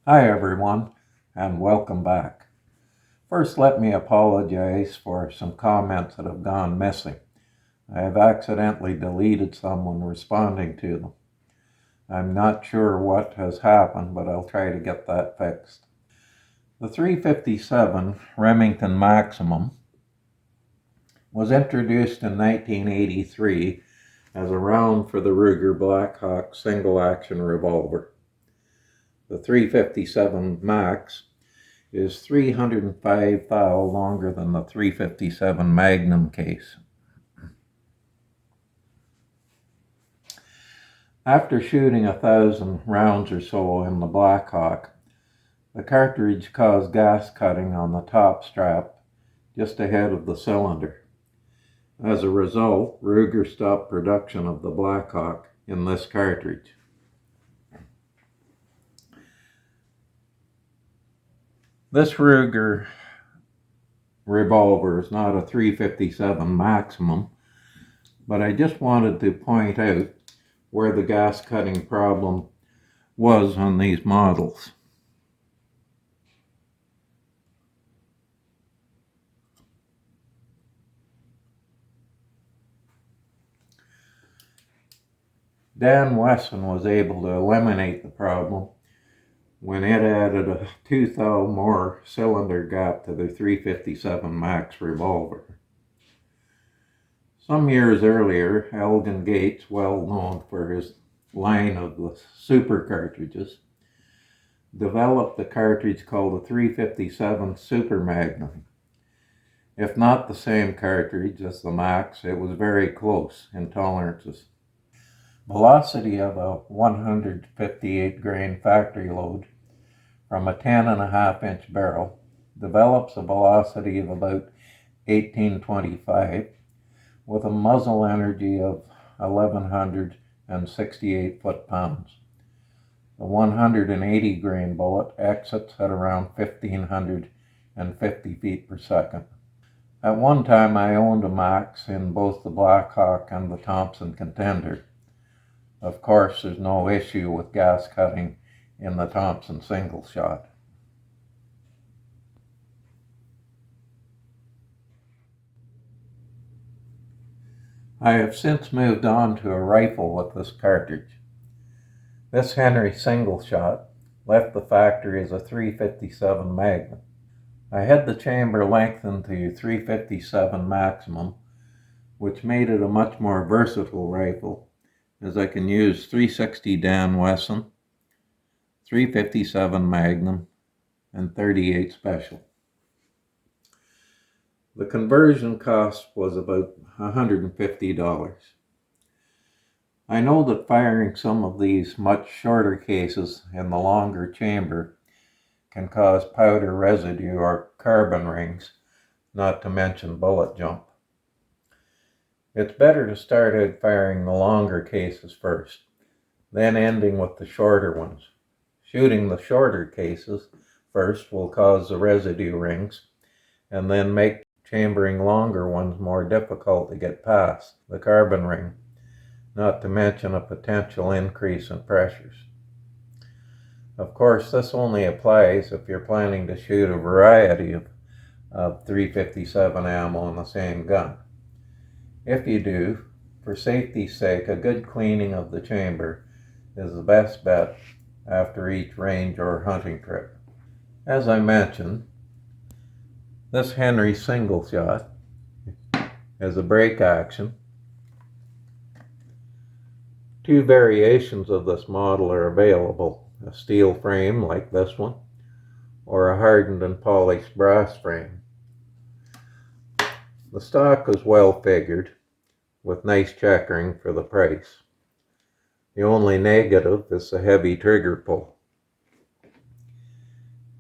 Hi everyone, and welcome back. First, let me apologize for some comments that have gone missing. I have accidentally deleted some when responding to them. I'm not sure what has happened, but I'll try to get that fixed. The 357 Remington Maximum was introduced in 1983 as a round for the Ruger Blackhawk single-action revolver. The 357 Max is 305 thou longer than the 357 Magnum case. After shooting 1,000 rounds or so in the Blackhawk, the cartridge caused gas cutting on the top strap just ahead of the cylinder. As a result, Ruger stopped production of the Blackhawk in this cartridge. This Ruger revolver is not a 357 Maximum, but I just wanted to point out where the gas cutting problem was on these models. Dan Wesson was able to eliminate the problem when it added a 2 thou more cylinder gap to the 357 Max revolver. Some years earlier, Elgin Gates, well known for his line of the super cartridges, developed a cartridge called the 357 Super Magnum. If not the same cartridge as the Max, it was very close in tolerances. Velocity of a 158 grain factory load from a 10.5-inch barrel develops a velocity of about 1825 with a muzzle energy of 1,168 foot-pounds. The 180 grain bullet exits at around 1,550 feet per second. At one time I owned a Max in both the Blackhawk and the Thompson Contender. Of course, there's no issue with gas cutting in the Thompson single shot. I have since moved on to a rifle with this cartridge. This Henry single shot left the factory as a 357 Magnum. I had the chamber lengthened to 357 Maximum, which made it a much more versatile rifle, as I can use 360 Dan Wesson, 357 Magnum, and 38 Special. The conversion cost was about $150. I know that firing some of these much shorter cases in the longer chamber can cause powder residue or carbon rings, not to mention bullet jump. It's better to start out firing the longer cases first, then ending with the shorter ones. Shooting the shorter cases first will cause the residue rings, and then make chambering longer ones more difficult to get past the carbon ring, not to mention a potential increase in pressures. Of course, this only applies if you're planning to shoot a variety of 357 ammo in the same gun. If you do, for safety's sake, a good cleaning of the chamber is the best bet after each range or hunting trip. As I mentioned, this Henry single shot has a break action. Two variations of this model are available, a steel frame like this one, or a hardened and polished brass frame. The stock is well figured, with nice checkering for the price. The only negative is the heavy trigger pull.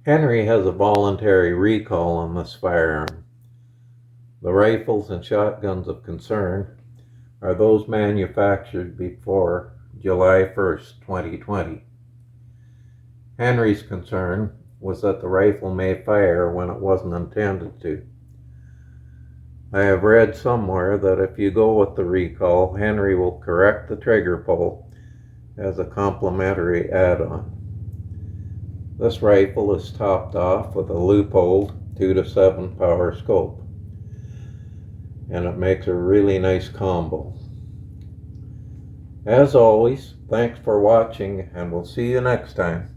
Henry has a voluntary recall on this firearm. The rifles and shotguns of concern are those manufactured before July 1st, 2020. Henry's concern was that the rifle may fire when it wasn't intended to. I have read somewhere that if you go with the recall, Henry will correct the trigger pull as a complimentary add-on. This rifle is topped off with a Leupold 2-7 power scope, and it makes a really nice combo. As always, thanks for watching, and we'll see you next time.